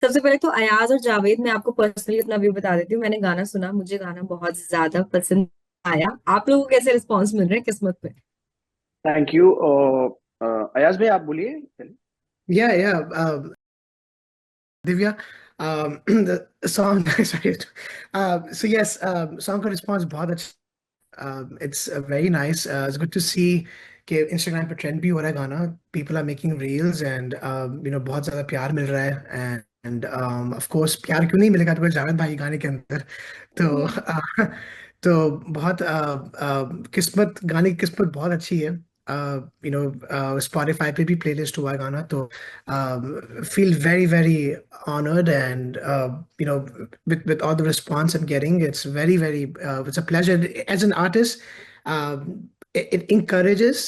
सबसे पहले तो अयाज और जावेद, मैं आपको पर्सनली अपना व्यू बता देती हूँ। मैंने गाना सुना, मुझे गाना बहुत ज्यादा पसंद आया। आप लोगों को कैसे रिस्पॉन्स मिल रहे हैं किस्मत पे? Thank you. अयाज भाई आप बोलिए पहले। Yeah, Divya, the song, sorry. So yes, song का response बहुत अच्छा. It's very nice. It's good to see कि Instagram पे trend भी हो रहा है गाना. People are making reels and बहुत ज़्यादा प्यार मिल रहा है. And of course प्यार क्यों नहीं मिलेगा तो जावेद भाई गाने के अंदर. तो हम्म। तो बहुत किस्मत, गाने की किस्मत बहुत अच्छी है. Spotify पे भी प्लेलिस्ट हुआ है गाना, तो feel very very honored and with all the response I'm getting, it's very very it's a pleasure as an artist. It encourages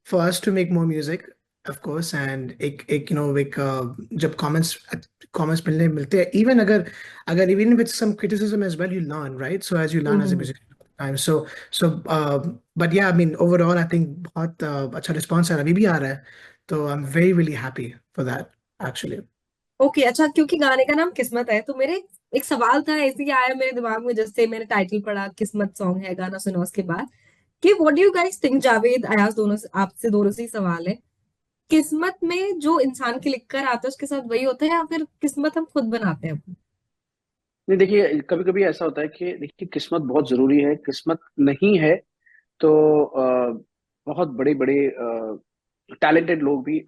for us to make more music, of course. And एक एक जब comments मिलने मिलते हैं, even अगर even with some criticism as well, you learn, right? So as you learn as a hmm. musician time. But yeah, I mean, overall, I think बहुत अच्छा response है, अभी भी आ रहा है. तो I'm very really happy for that, actually. Okay, अच्छा, क्योंकि गाने का नाम किस्मत है तो मेरे एक सवाल था, ऐसे ही आया मेरे दिमाग में जैसे मैंने टाइटल पढ़ा, किस्मत सॉन्ग है, गाना सुना उसके बाद, कि what do you guys think? Javed, Ayaz, दोनों से, आपसे दोनों से ही सवाल है। किस्मत में जो इंसान के लिख कर आता है उसके साथ वही होता है, या फिर किस्मत हम खुद बनाते हैं अपनी? नहीं, देखिए कभी कभी ऐसा होता है कि देखिए किस्मत बहुत जरूरी है। किस्मत नहीं है तो बहुत बड़े बड़े टैलेंटेड लोग भी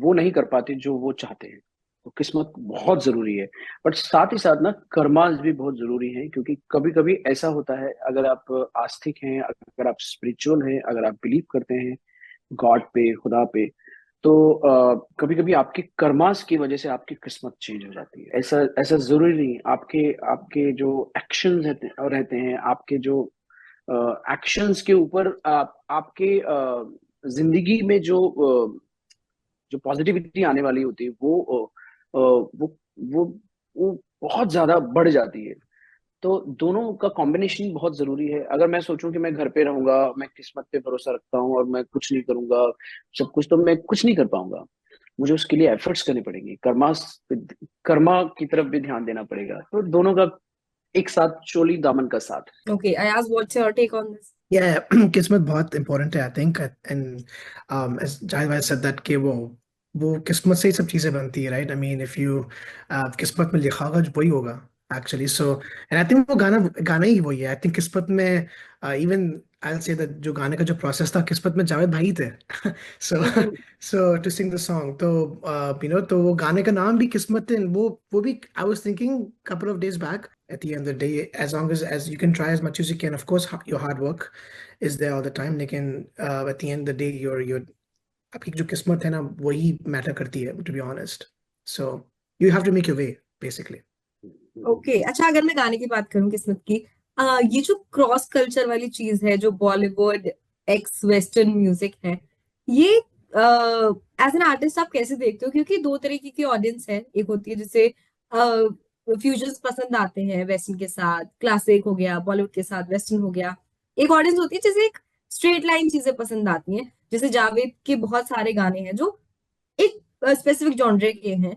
वो नहीं कर पाते जो वो चाहते हैं। तो किस्मत बहुत जरूरी है। बट साथ ही साथ ना कर्मास भी बहुत जरूरी है, क्योंकि कभी कभी ऐसा होता है, अगर आप आस्तिक हैं, अगर आप स्पिरिचुअल हैं, अगर आप बिलीव करते हैं गॉड पे, खुदा पे, तो कभी कभी आपके कर्मास की वजह से आपकी किस्मत चेंज हो जाती है। ऐसा ऐसा जरूरी नहीं। आपके आपके जो एक्शंस रहते हैं, आपके जो एक्शंस के ऊपर आपके जिंदगी में जो पॉजिटिविटी आने वाली होती है वो वो बहुत ज्यादा बढ़ जाती है। तो दोनों का कॉम्बिनेशन बहुत जरूरी है। अगर मैं सोचूं कि मैं घर पे रहूंगा, मैं किस्मत पे भरोसा रखता हूँ और मैं कुछ नहीं करूंगा सब कुछ, तो मैं कुछ नहीं कर पाऊंगा। मुझे उसके लिए एफर्ट्स करने पड़ेंगे, कर्मा की तरफ भी ध्यान देना पड़ेगा। तो दोनों का एक साथ, चोली दामन का साथ। Okay, Ayaz, what's your take on this? Yeah, किस्मत बहुत important है, I think. And as Jai Bhai said that कि वो किस्मत से ही सब चीजें बनती है, right? I mean, if you किस्मत में लिखा होगा जो वही होगा, actually. So and I think वो गाना गाना ही वही है. I think किस्मत में even I'll say that जो गाने का जो process था, किस्मत में जावेद भाई थे. so so to sing the song, तो तो वो गाने का नाम भी किस्मत है. वो भी I was thinking couple of days back. At the end of the day, as long as you can try as much as you can, of course, your hard work is there all the time. लेकिन at the end of the day, your आपकी जो किस्मत है ना, वही matter करती है, to be honest. So you have to make your way, basically. Okay, अच्छा, अगर मैं गाने की बात करूं किस्मत की, ये जो क्रॉस कल्चर वाली चीज है, जो बॉलीवुड एक्स वेस्टर्न म्यूजिक है, ये एज एन आर्टिस्ट आप कैसे देखते हो? क्योंकि दो तरीके की ऑडियंस है। एक होती है जिसे फ्यूजन्स पसंद आते हैं, वेस्टर्न के साथ क्लासिक हो गया, बॉलीवुड के साथ वेस्टर्न हो गया। एक ऑडियंस होती है जिसे एक स्ट्रेट लाइन चीजें पसंद आती हैं, जैसे जावेद के बहुत सारे गाने हैं जो एक स्पेसिफिक जॉनरे के हैं।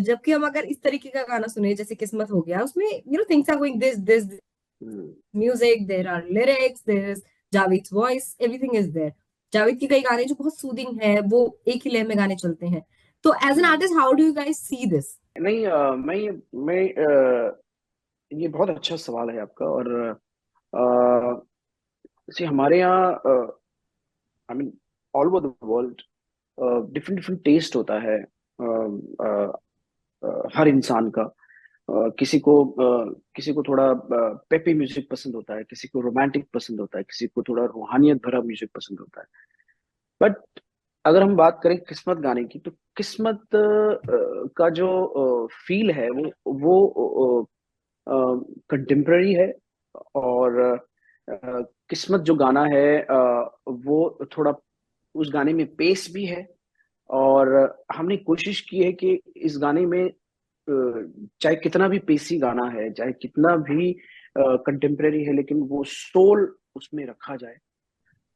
जबकि हम अगर इस तरीके का गाना सुने जैसे किस्मत हो गया, उसमें things are going this this hmm. Music, there are lyrics, there is Javed's voice, everything is there. Javed के कई गाने जो बहुत सूदिंग है, वो एक ही लय में गाने चलते हैं। तो as an hmm. Artist, how do you guys see this? नहीं, मैं ये बहुत अच्छा सवाल है आपका। और हमारे यहाँ, I mean, all over the world different different taste होता है हर इंसान का। किसी को थोड़ा पेपी म्यूजिक पसंद होता है, किसी को रोमांटिक पसंद होता है, किसी को थोड़ा रूहानियत भरा म्यूजिक पसंद होता है। बट अगर हम बात करें किस्मत गाने की, तो किस्मत का जो फील है वो कंटेम्प्ररी है। और किस्मत जो गाना है वो थोड़ा, उस गाने में पेस भी है। और हमने कोशिश की है कि इस गाने में चाहे कितना भी पेसी गाना है, चाहे कितना भी कंटेम्प्रेरी है, लेकिन वो सोल उसमें रखा जाए।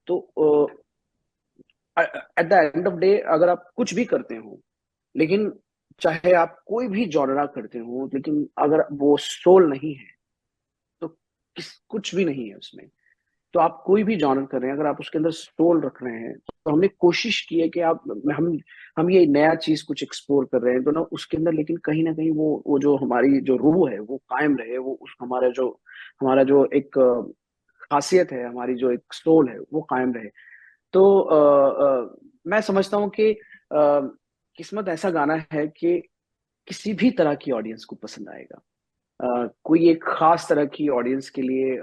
तो at the end of day, अगर आप कुछ भी करते हो, लेकिन चाहे आप कोई भी जॉनरा करते हो, लेकिन अगर वो सोल नहीं है तो कुछ भी नहीं है उसमें। तो आप कोई भी जॉनर कर रहे हैं, अगर आप उसके अंदर सोल रख रहे हैं, तो हमने कोशिश की है कि आप हम ये नया चीज कुछ एक्सप्लोर कर रहे हैं तो ना उसके अंदर, लेकिन कहीं ना कहीं वो जो हमारी जो रूह है वो कायम रहे, वो उस हमारा जो एक खासियत है, हमारी जो एक सोल है वो कायम रहे। तो मैं समझता हूँ कि किस्मत ऐसा गाना है कि किसी भी तरह की ऑडियंस को पसंद आएगा। कोई एक खास तरह की ऑडियंस के लिए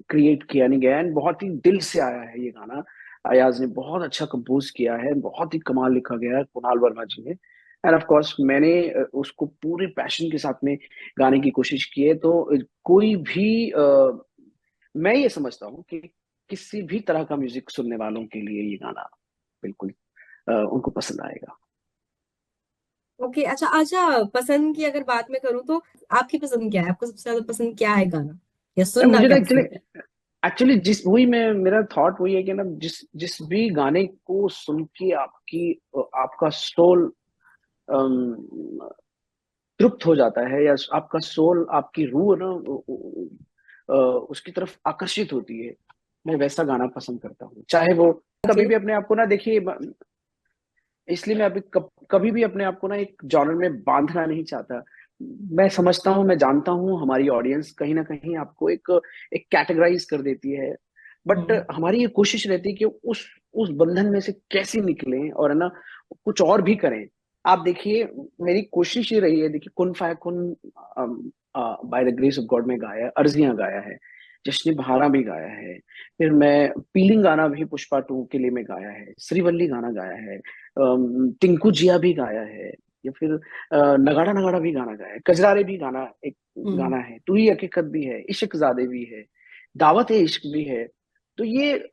क्रिएट किया नहीं गया है, बहुत ही दिल से आया है ये गाना। अयाज ने बहुत अच्छा कंपोज किया है, बहुत ही कमाल लिखा गया है कुणाल वर्मा जी ने। एंड ऑफ कोर्स मैंने उसको पूरे पैशन के साथ में गाने की कोशिश की है। तो कोई भी मैं ये समझता हूँ कि किसी भी तरह का म्यूजिक सुनने वालों के लिए ये गाना बिल्कुल उनको पसंद आएगा। ओके, अच्छा अच्छा, पसंद की अगर बात मैं करूँ तो आपकी पसंद क्या है? आपको सबसे ज्यादा पसंद क्या है गाना, या सुनना मुझे ना क्या एक्चुअली पसंद है? एक्चुअली जिस वही मैं मेरा थॉट वही है कि ना जिस जिस भी गाने को सुन के आपका सोल तृप्त हो जाता है, या आपका सोल, आपकी रूह ना उसकी तरफ आकर्षित होती है, मैं वैसा गाना पसंद करता हूँ। चाहे वो कभी ओके। भी अपने आप को ना देखिए, इसलिए मैं अभी कभी भी अपने आप को ना एक जॉनर में बांधना नहीं चाहता। मैं समझता हूँ, मैं जानता हूँ हमारी ऑडियंस कहीं ना कहीं आपको एक एक कैटेगराइज कर देती है, बट हम्म। हमारी ये कोशिश रहती है कि उस बंधन में से कैसे निकलें और है ना कुछ और भी करें। आप देखिए, मेरी कोशिश ये रही है, देखिए कुन फाया कुन by the grace of God में गाया है, अर्जियां गाया है, जश्न बहारा भी गाया है, फिर मैं पीलिंग गाना भी पुष्पा 2 के लिए में गाया है, श्रीवल्ली गाना गाया है, टिंकू जिया भी गाया है, या फिर नगाड़ा नगाड़ा भी गाना गाया है, कजरारे भी गाना एक हम्म। गाना है, तू ही हकीकत भी है, इश्क ज़ादे भी है, दावत है इश्क भी है। तो ये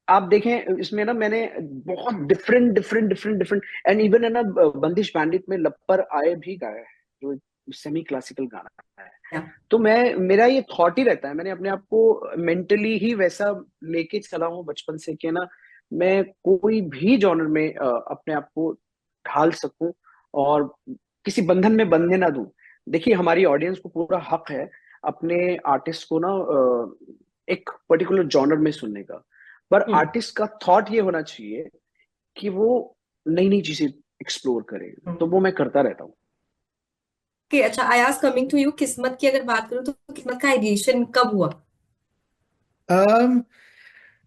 आप देखें, इसमें ना मैंने बहुत different different different different and even है ना बंदिश बैंडिट में लपर आए भी गाया है, जो सेमी क्लासिकल गाना है। या। तो मेरा ये थॉट ही रहता है, मैंने अपने आप को मेंटली ही वैसा लेके चला हूँ बचपन से कि ना मैं कोई भी जॉनर में अपने आप को ढाल सकूं और किसी बंधन में बंधने ना दूं। देखिए, हमारी ऑडियंस को पूरा हक है अपने आर्टिस्ट को ना एक पर्टिकुलर जॉनर में सुनने का, पर हम्म। आर्टिस्ट का थॉट ये होना चाहिए कि वो नई नई चीजें एक्सप्लोर करे। तो हम्म। वो मैं करता रहता हूँ। ओके, अच्छा, अयाज, कमिंग टू यू, किस्मत की अगर बात करूँ तो किस्मत का आइडिएशन कब हुआ? um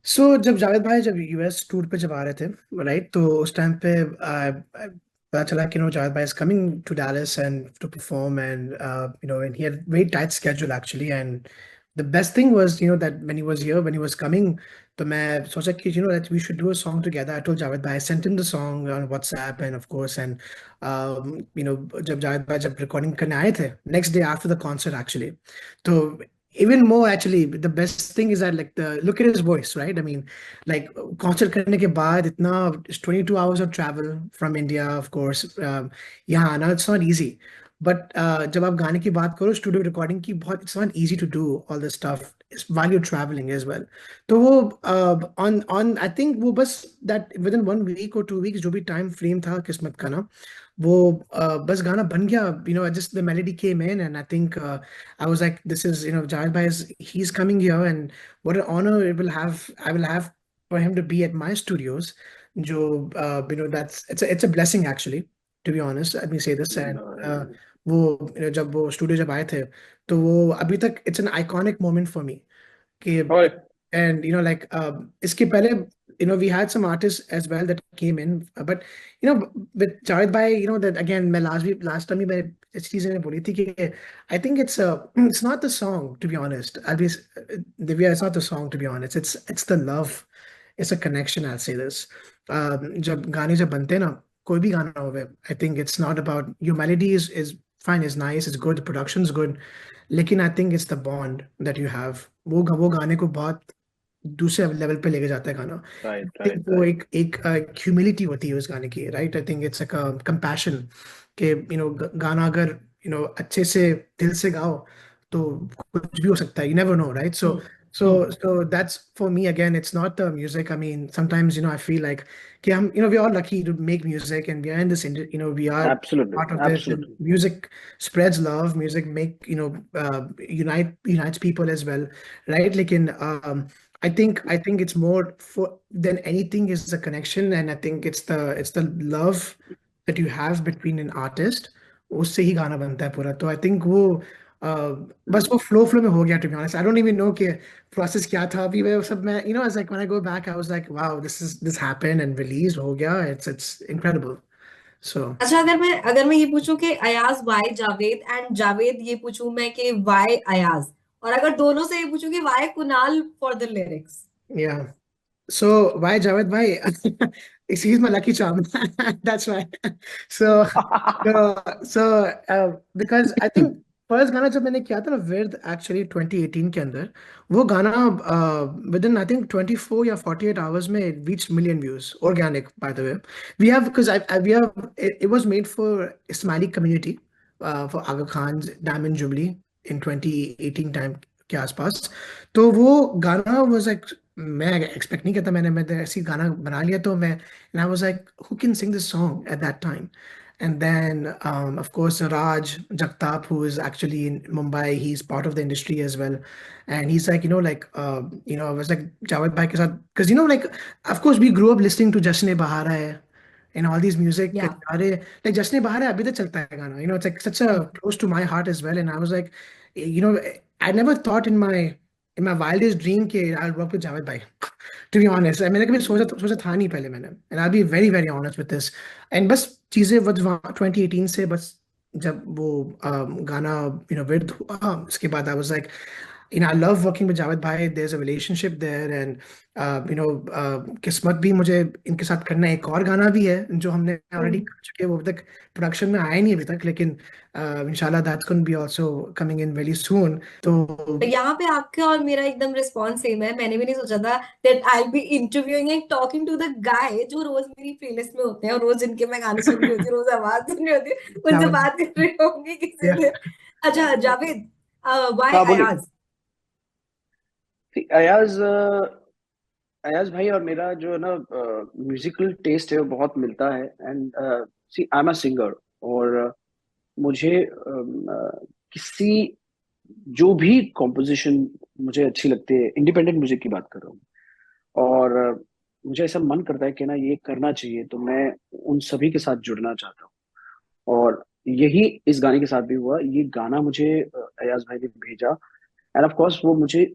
सो जब जावेद भाई जब यूएस टूर पे जब आ रहे थे, राइट, तो उस टाइम पे पता चला कि जावेद भाई is coming to Dallas and to perform, and and he had very tight schedule actually, and the best thing was that when he was here, when he was coming, तो मैं सोचा कि that we should do a song together. I told Javed भाई, I sent him the song on WhatsApp and of course, and जब जावेद भाई जब recording करने आए थे next day after the concert actually, तो even more actually, the best thing is that, like, the look at his voice, right? I mean, like, concert करने के बाद इतना 22 hours of travel from India, of course, यहाँ आना, it's not easy, but जब आप गाने की बात करो, स्टूडियो रिकॉर्डिंग की, बहुत, it's not easy to do all this stuff while you're traveling as well। तो वो on I think वो बस that within 1 week or 2 weeks जो भी टाइम फ्रेम था किस्मत का ना, वो बस गाना बन गया, just the melody came in, and I think I was like, this is, Jahid Bhai he's coming here, and what an honor I will have for him to be at my studios. जो that's it's a blessing actually, to be honest, let me say this, and वो जब वो studio जब आए थे, तो वो अभी तक it's an iconic moment for me कि, और and like, इसके पहले, we had some artists as well that came in, but with Javed Bhai, that again, मैं last time ही मैं इस चीज़ ने बोली थी कि I think it's not the song, to be honest, I'll be Divya, it's not the song, to be honest, it's the love, it's a connection, I'll say this। जब गाने जब बनते हैं ना, कोई भी गाना हो, I think it's not about your melody is fine, is nice, it's good, the production's good, लेकिन I think it's the bond that you have, वो गाने को बहुत दूसरे लेवल पे लेके जाता है गाना। राइट I think राइट वो राइट। एक ह्यूमिलिटी होती है उस गाने की, right. I think it's a compassion कि गाना अगर अच्छे से दिल से गाओ तो कुछ भी हो सकता है, you never know, right. So hmm. So that's for me again. It's not the music. I mean, sometimes I feel like, okay, we're all lucky to make music, and we are in this, we are Absolutely, part of this, and absolutely. music spreads love. Music unites people as well, right? Like I think it's more for than anything is the connection, and I think it's the love that you have between an artist. उससे ही गाना बनता है पूरा. तो I think वो बस वो flow में हो गया. To be honest, I don't even know कि प्रोसेस क्या था अभी. वो सब मैं as like when I go back, I was like, wow, this happened and released हो गया. It's incredible. So अच्छा, अगर मैं ये पूछूं कि अयाज वाई जावेद, एंड जावेद ये पूछूं मैं कि वाई अयाज, और अगर दोनों से ये पूछूं कि why Kunal for the lyrics. yeah. So why Javed bhai? He's my lucky charm. That's why. So because I think first गाना जब मैंने किया था ना विद एक्चुअली 2018 के अंदर, वो गाना विद इन आई थिंक 24 या 48 आवर्स में reach million views organic by the way. We have because I we have it was made for Ismaili community for Aga Khan diamond jubilee in 2018 time के आसपास. तो वो गाना वाज लाइक, मैं एक्सपेक्ट नहीं करता. मैं ऐसी गाना बना लिया तो मैं and I was like who can sing this song at that time. And then, of course, Raj Jagtap, who is actually in Mumbai, he's part of the industry as well. And he's like, I was like, Javed Bhai ke saath, because, like, of course, we grew up listening to Jasne Bahar Hai and all these music. या Like, Jasne Bahar Hai, abhi tak chalta hai gana. It's like such a close to my heart as well. And I was like, I never thought in my wildest dream कि I'll work with Javed Bhai. To be honest, मैंने कभी सोचा था नहीं पहले मैंने. And I'll be very very honest with this. And बस चीजें बस 2018 से बस जब वो गाना विद हुआ, उसके बाद I was like, I love working with Javed Bhai. There's a relationship there, and किस्मत भी मुझे इनके साथ करना है. एक और गाना भी है जो हमने ऑलरेडी कर चुके हैं, वो अभी तक प्रोडक्शन में आया नहीं अभी तक, लेकिन इंशाल्लाह that's going to be also coming in very soon. तो यहाँ पे आपका और मेरा एकदम रिस्पॉन्स सेम है. मैंने भी नहीं सोचा था that I be interviewing and talking to the guy जो रोज मेरी प्लेलिस्ट में होते हैं, और रोज जिनके मैं गाने सुन रही होती हूँ, रोज आवाज सुन रही होती हूँ, उनसे Javed, बात कर रही होंगी किसी yeah, दिन. अच्छा जावेद, व्हाई हाँ बोलिए. अयाज? अयाज अयाज भाई और मेरा जो है ना म्यूजिकल टेस्ट है वो बहुत मिलता है. And see I am a singer, और मुझे किसी जो भी कॉम्पोजिशन मुझे अच्छी लगती है, इंडिपेंडेंट म्यूजिक की बात कर रहा हूँ, और मुझे ऐसा मन करता है कि ना ये करना चाहिए, तो मैं उन सभी के साथ जुड़ना चाहता हूँ. और यही इस गाने के साथ भी हुआ. ये गाना मुझे अयाज भाई ने भेजा, एंड ऑफ कोर्स वो मुझे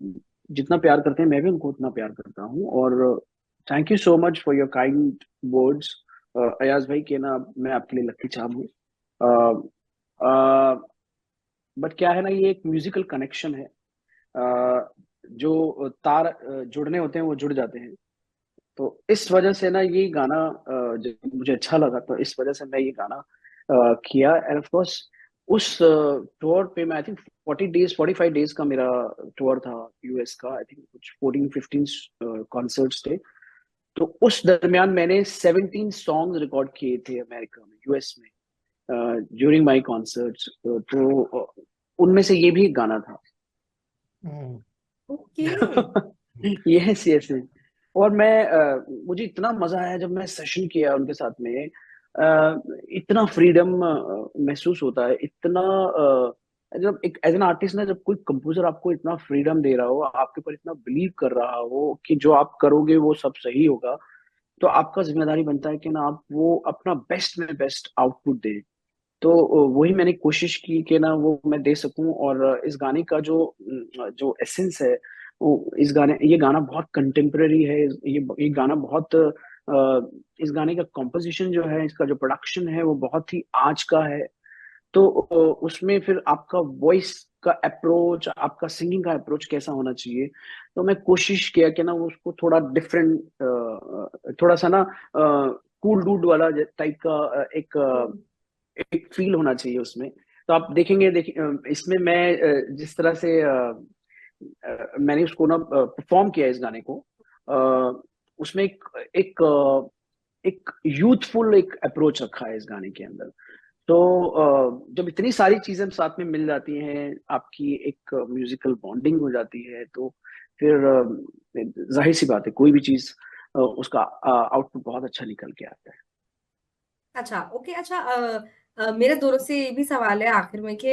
जितना प्यार करते हैं मैं भी उनको उतना प्यार करता हूँ. और thank you so much for your kind words Ayaz भाई, के ना मैं आपके लिए लकी चार्म हूँ. बट क्या है ना, ये एक म्यूजिकल कनेक्शन है. जो तार जुड़ने होते हैं वो जुड़ जाते हैं. तो इस वजह से ना ये गाना जब मुझे अच्छा लगा, तो इस वजह से मैं ये गाना किया. एंड ऑफ कोर्स उस टूर पे मैं आई थिंक 45 डेज का मेरा टूर था यूएस का. आई थिंक कुछ 14-15 कॉन्सर्ट्स थे. तो उस दरमियान मैंने 17 सॉन्ग्स रिकॉर्ड किए थे अमेरिका में, यूएस में, ड्यूरिंग माय कॉन्सर्ट्स. तो उनमें से ये भी एक गाना था. ओके. Yes yes. और मुझे इतना मजा आया जब मैं सेशन किया उनके साथ में. इतना फ्रीडम महसूस होता है, इतना जब एक एज एन आर्टिस्ट ना, जब कोई कंपोजर आपको इतना फ्रीडम दे रहा हो, आपके ऊपर इतना बिलीव कर रहा हो कि जो आप करोगे वो सब सही होगा, तो आपका जिम्मेदारी बनता है कि ना आप वो अपना बेस्ट में बेस्ट आउटपुट दें. तो वही मैंने कोशिश की कि ना वो मैं दे सकूं. और इस गाने का जो जो एसेंस है, वो ये गाना बहुत कंटेम्पररी है. ये गाना बहुत इस गाने का कॉम्पोजिशन जो है, इसका जो प्रोडक्शन है, वो बहुत ही आज का है. तो उसमें फिर आपका वॉइस का अप्रोच, आपका सिंगिंग का अप्रोच कैसा होना चाहिए, तो मैं कोशिश किया कि ना वो उसको थोड़ा डिफरेंट, थोड़ा सा ना कूल डूड वाला टाइप का एक फील होना चाहिए उसमें. तो आप देखेंगे इसमें मैं जिस तरह से मैंने उसको ना परफॉर्म किया इस गाने को, उसमें एक एक यूथफुल एक अप्रोच रखा है इस गाने के अंदर. तो जब इतनी सारी चीजें साथ में मिल जाती हैं, आपकी एक म्यूजिकल बॉन्डिंग हो जाती है, तो फिर जाहिर सी बात है कोई भी चीज उसका आउटपुट बहुत अच्छा निकल के आता है। अच्छा ओके अच्छा मेरे दोनों से ये भी सवाल है आखिर में कि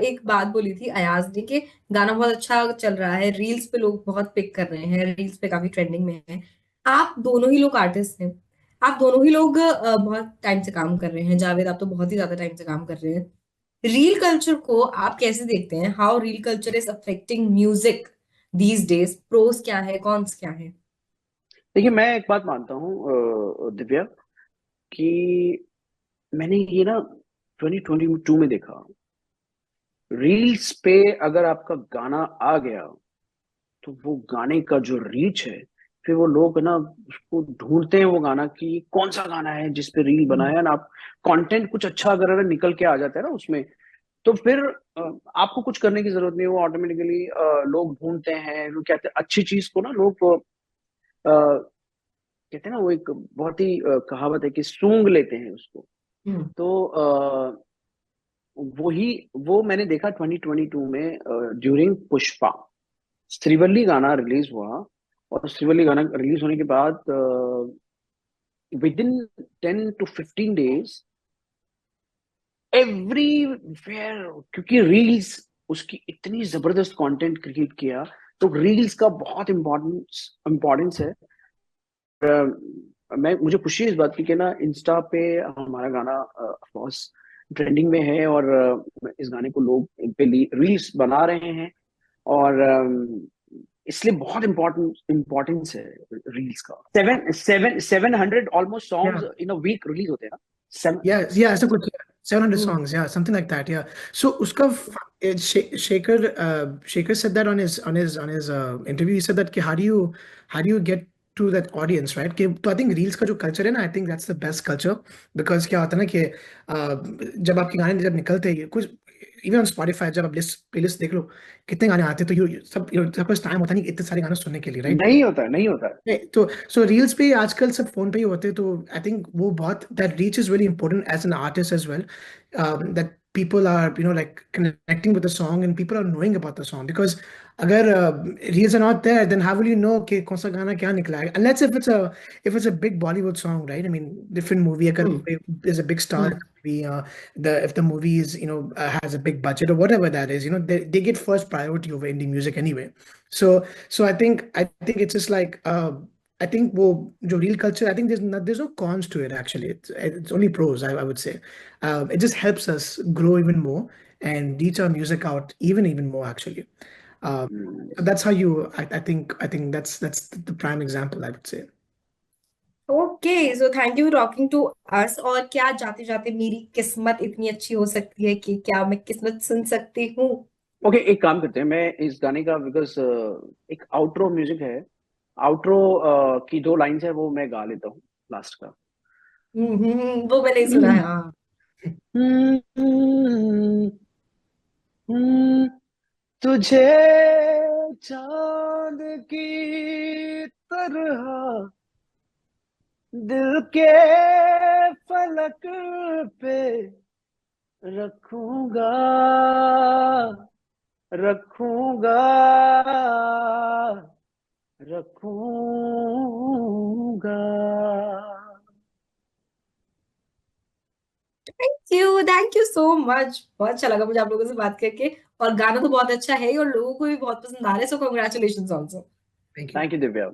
एक बात बोली थी अयाज ने कि गाना बहुत अच्छा चल रहा है, रील्स पे लोग बहुत पिक कर रहे हैं, रील्स पे काफी ट्रेंडिंग में है। आप दोनों ही लोग आर्टिस्ट हैं, आप दोनों ही लोग बहुत टाइम से काम कर रहे हैं। जावेद आप तो बहुत ही ज्यादा टाइम से काम कर रहे हैं। रील कल्चर को आप कैसे देखते हैं? How reel culture is affecting music these days? Pros क्या है, कॉन्स क्या है? देखिए मैं एक बात मानता हूँ दिव्या, कि मैंने ये ना 2022 में देखा, रील्स पे अगर आपका गाना आ गया तो वो गाने का जो रीच है, फिर वो लोग ना उसको ढूंढते हैं वो गाना कि कौन सा गाना है जिस पे रील बनाया ना। आप कंटेंट कुछ अच्छा अगर निकल के आ जाता है ना उसमें, तो फिर आपको कुछ करने की जरूरत नहीं है, वो ऑटोमेटिकली लोग ढूंढते हैं। लोग कहते हैं अच्छी चीज को ना लोग कहते हैं ना, वो एक बहुत ही कहावत है कि सूंघ लेते हैं उसको। हम्म। तो वही वो मैंने देखा 2022 में ड्यूरिंग पुष्पा। श्रीवल्ली गाना रिलीज हुआ, और श्रीवल्ली गाना रिलीज होने के बाद with in 10 to 15 days everywhere, क्योंकि रील्स उसकी इतनी जबरदस्त कंटेंट क्रिएट किया, तो रील्स का बहुत इम्पोर्टेंस है। मैं मुझे खुशी है इस बात की कि ना इंस्टा पे हमारा गाना ऑफकोर्स ट्रेंडिंग में है, और इस गाने को लोग इन पे रील्स बना रहे हैं, और इसलिए बहुत इम्पोर्टेंस है रील्स का। 700 almost Yeah. Songs in a week release होते हैं ना। सेवन Yeah, ऐसा कुछ 700 हम्म। songs, yeah, something like that, yeah. So उसका Shaker said that on his interview. He said that कि how do you get to that audience, right? कि तो I think reels का जो culture है ना, I think that's the best culture, because क्या होता है ना कि जब आपके गाने जब निकलते हैं कुछ, even on Spotify जब आप प्लेलिस्ट देख लो कितने गाने आते हैं, तो सबके पास टाइम होता नहीं इतने सारे गाने सुनने के लिए, right? नहीं होता है, नहीं होता है। नहीं, तो सो रील्स पे आजकल सब फोन पे ही होते हैं, तो आई थिंक वो बहुत that reach is very important as an artist as well, that people are like connecting with the song and people are knowing about the song, because अगर reels are not there, then how will you know कि कौन सा गाना क्या निकला है, unless if it's a big Bollywood song, right? I mean different movie अगर there's a big star hmm. movie, if the movie is has a big budget or whatever that is, they get first priority over indie music anyway. So I think it's just like I think वो जो real culture, I think there's no cons to it actually. It's only pros, I would say. It just helps us grow even more and reach our music out even more actually. Um, so that's how I think that's the prime example, I would say. Okay so thank you talking to us. और क्या जाते जाते मेरी किस्मत इतनी अच्छी हो सकती है कि क्या मैं किस्मत सुन सकती हूँ? ओके, एक काम करते हैं, मैं इस गाने का बिकॉज एक आउटरो म्यूजिक है, आउटरो की 2 लाइन्स है, वो मैं गा लेता हूँ लास्ट का। वो मैंने ही सुना है हाँ। तुझे चांद की तरह दिल के फलक पे रखूंगा, रखूंगा, रखूंगा। Thank you so much. बहुत अच्छा लगा मुझे आप लोगों से बात करके, और गाना तो बहुत अच्छा है ही और लोगों को भी बहुत पसंद आ रहा है, so congratulation also. Thank you. Thank you Divya.